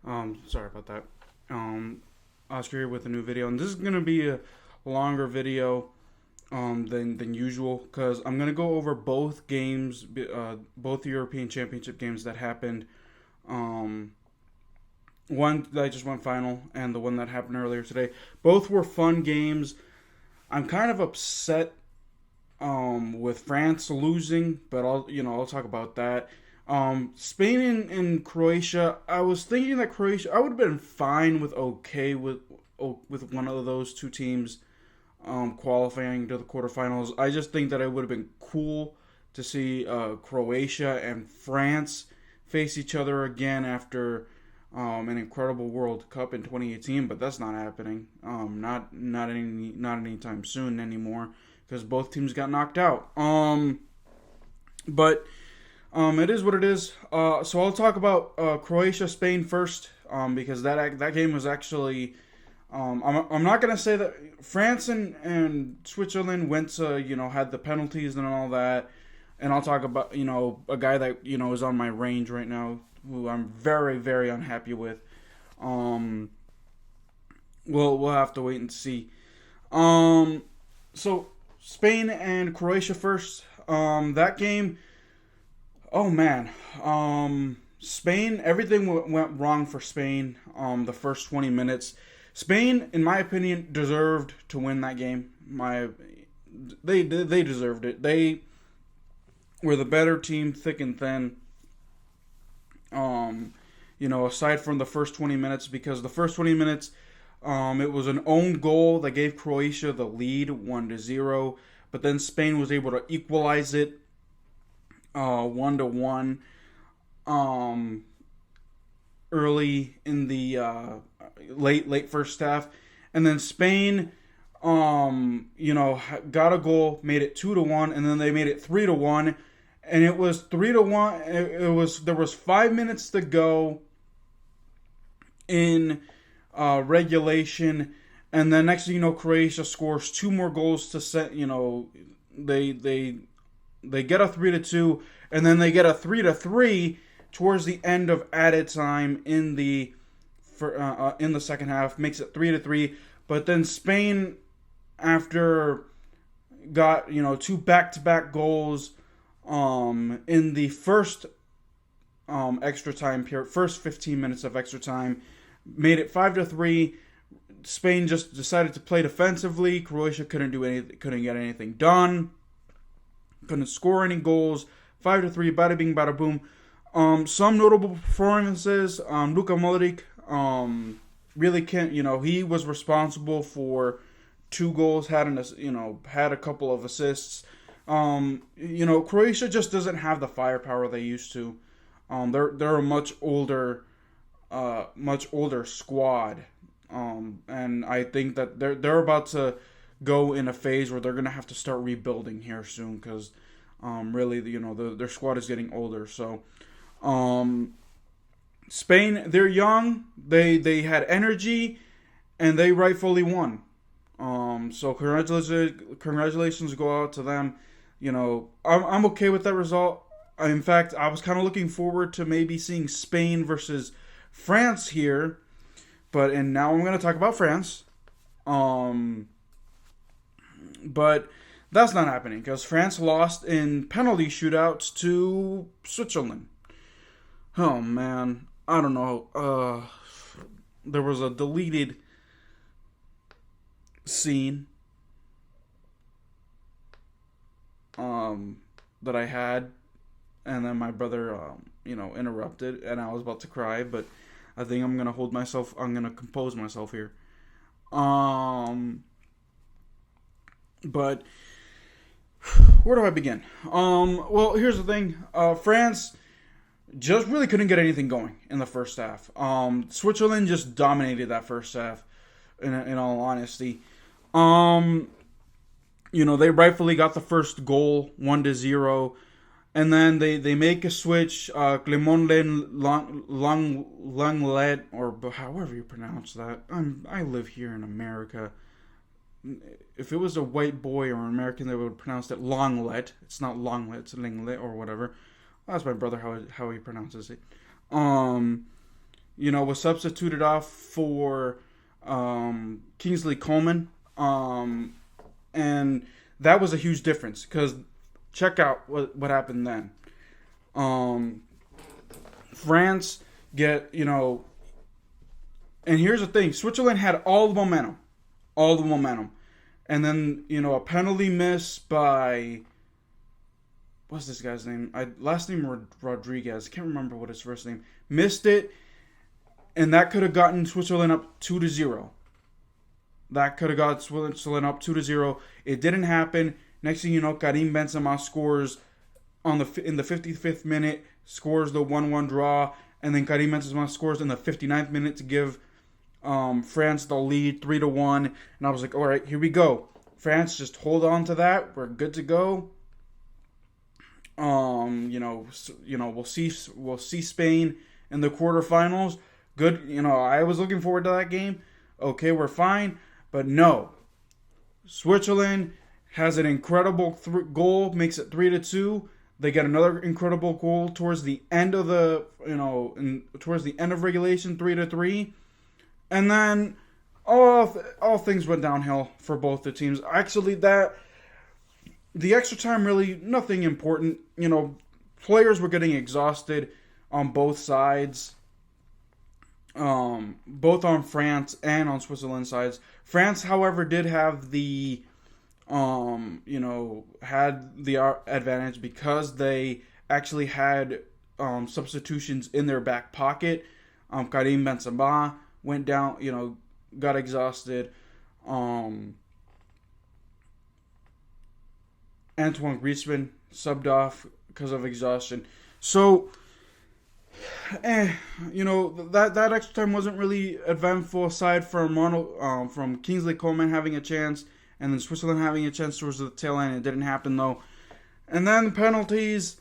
Sorry about that. Oscar here with a new video, and this is gonna be a longer video than usual because I'm gonna go over both games, both European Championship games that happened. Um, One that just went final, and the one that happened earlier today. Both were fun games. I'm kind of upset with France losing, but I'll talk about that. Spain and Croatia. I was thinking that Croatia, I would have been fine with with one of those two teams qualifying to the quarterfinals. I just think that it would have been cool to see Croatia and France face each other again after an incredible World Cup in 2018, but that's not happening. Not anytime soon anymore because both teams got knocked out. But it is what it is. So I'll talk about Croatia Spain first because that game was actually. I'm not gonna say that France and Switzerland went to had the penalties and all that, and I'll talk about a guy that is on my range right now who I'm very very unhappy with. Um, we'll have to wait and see. So Spain and Croatia first. That game. Oh man. Spain. Everything went wrong for Spain. The first 20 minutes. Spain, in my opinion, deserved to win that game. They deserved it. They were the better team, thick and thin. Aside from the first 20 minutes, because the first 20 minutes, it was an own goal that gave Croatia the lead, 1-0. But then Spain was able to equalize it, 1-1. Early in the late first half, and then Spain, got a goal, made it 2-1, and then they made it 3-1, and it was 3-1. There was 5 minutes to go in regulation, and then next thing you know, Croatia scores two more goals to set. They get a 3-2, and then they get a 3-3 towards the end of added time in the second half, makes it 3-3. But then Spain, after got two back-to-back goals in the first extra time period, first 15 minutes of extra time, made it 5-3. Spain just decided to play defensively. Croatia couldn't get anything done, couldn't score any goals. 5-3, bada bing, bada boom. Some notable performances. Luka Modric really can't. He was responsible for two goals. Had a couple of assists. Croatia just doesn't have the firepower they used to. They're a much older squad. And I think that they're about to go in a phase where they're gonna have to start rebuilding here soon because really their squad is getting older. So. Spain, they're young. They had energy, and they rightfully won. So congratulations go out to them. I'm okay with that result. In fact, I was kind of looking forward to maybe seeing Spain versus France here, and now I'm going to talk about France. But that's not happening because France lost in penalty shootouts to Switzerland. Oh man, I don't know. There was a deleted scene that I had, and then my brother interrupted, and I was about to cry, but I think I'm gonna compose myself here. But where do I begin? Well, here's the thing. France just really couldn't get anything going in the first half. Switzerland just dominated that first half, in all honesty. They rightfully got the first goal, 1-0, and then they make a switch. Clement Langlet, or however you pronounce that. I live here in America. If it was a white boy or an American, they would pronounce it Longlet. It's not Longlet, it's Linglet or whatever. That's my brother how he pronounces it. was substituted off for Kingsley Coman. And that was a huge difference because check out what happened then. France and here's the thing: Switzerland had all the momentum, and then a penalty miss by what's this guy's name? Last name Rodriguez. I can't remember what his first name. Missed it, and that could have gotten Switzerland up 2-0. That could have got Switzerland up 2-0. It didn't happen. Next thing you know, Karim Benzema scores in the 55th minute, scores the 1-1 draw, and then Karim Benzema scores in the 59th minute to give France the lead 3-1. And I was like, all right, here we go. France, just hold on to that. We're good to go. We'll see Spain in the quarterfinals. Good. I was looking forward to that game. Okay, we're fine. But no, Switzerland has an incredible goal, makes it 3-2. They get another incredible goal towards the end of towards the end of regulation, 3-3, and then all things went downhill for both the teams. Actually, the extra time really nothing important. Players were getting exhausted on both sides. Both on France and on Switzerland sides. France, however, did have the advantage because they actually had substitutions in their back pocket. Karim Benzema went down, got exhausted. Antoine Griezmann subbed off because of exhaustion. So, that extra time wasn't really eventful aside from Kingsley Coman having a chance and then Switzerland having a chance towards the tail end. It didn't happen though. And then penalties,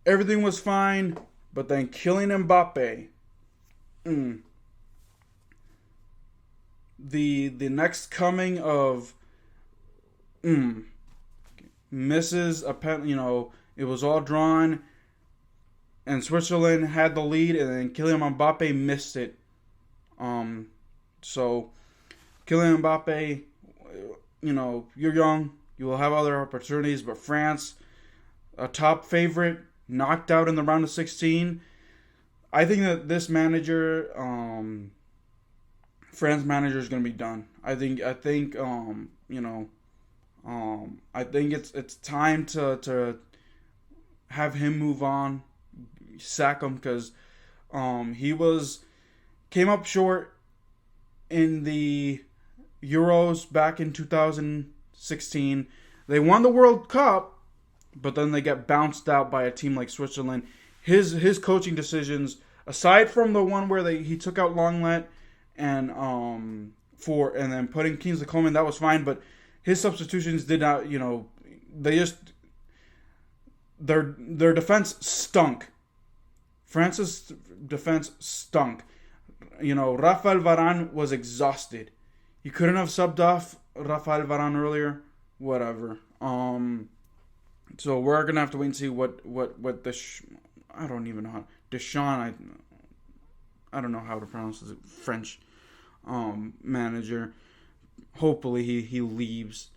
everything was fine, but then Kylian Mbappe, the next coming of misses a pen. It was all drawn. And Switzerland had the lead, and then Kylian Mbappe missed it. So Kylian Mbappe, you're young, you will have other opportunities, but France, a top favorite, knocked out in the round of 16. I think that this manager, France manager, is going to be done. I think it's time to have him move on. Sack him because he came up short in the Euros back in 2016. They won the World Cup, but then they get bounced out by a team like Switzerland. His coaching decisions, aside from the one where he took out Longlet and then putting Kingsley Coman, that was fine, but his substitutions did not, their defense stunk. France's defense stunk. Rafael Varane was exhausted. You couldn't have subbed off Rafael Varane earlier. Whatever. So we're gonna have to wait and see what I don't even know how Deschamps. I don't know how to pronounce it. French manager. Hopefully he leaves,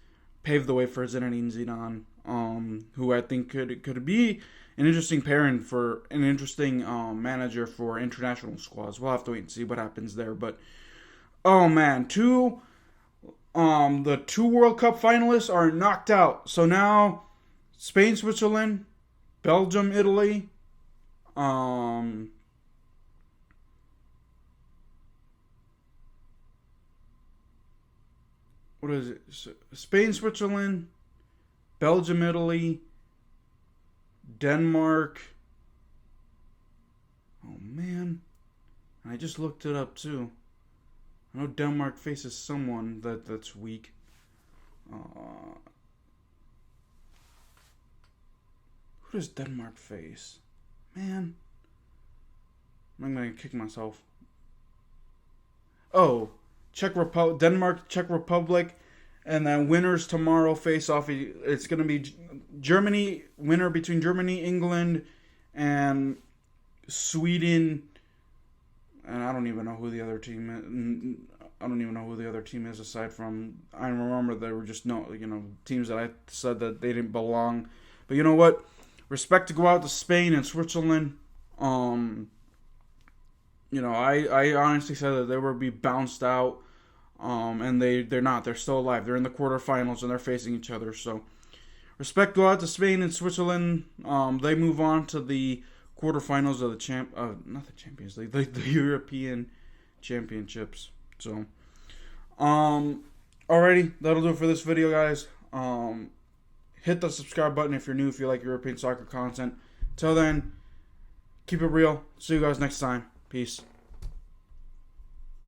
pave the way for Zinedine Zidane, who I think could be an interesting pairing for an interesting manager for international squads. We'll have to wait and see what happens there. But oh man, the two World Cup finalists are knocked out. So now Spain, Switzerland, Belgium, Italy, what is it? Spain, Switzerland, Belgium, Italy, Denmark. Oh man, I just looked it up too. I know Denmark faces someone that's weak. Who does Denmark face? Man, I'm gonna kick myself. Oh, Denmark, Czech Republic, and then winners tomorrow face off. It's gonna be Germany, winner between Germany, England, and Sweden, and I don't even know who the other team is. I don't even know who the other team is aside from, I remember there were just teams that I said that they didn't belong. But you know what? Respect to go out to Spain and Switzerland. I honestly said that they would be bounced out. And they're not. They're still alive. They're in the quarterfinals and they're facing each other. So respect go out to Spain and Switzerland. They move on to the quarterfinals of the not the Champions League, the European Championships. So, alrighty, that'll do it for this video, guys. Hit the subscribe button if you're new, if you like European soccer content. Till then, keep it real. See you guys next time. Peace.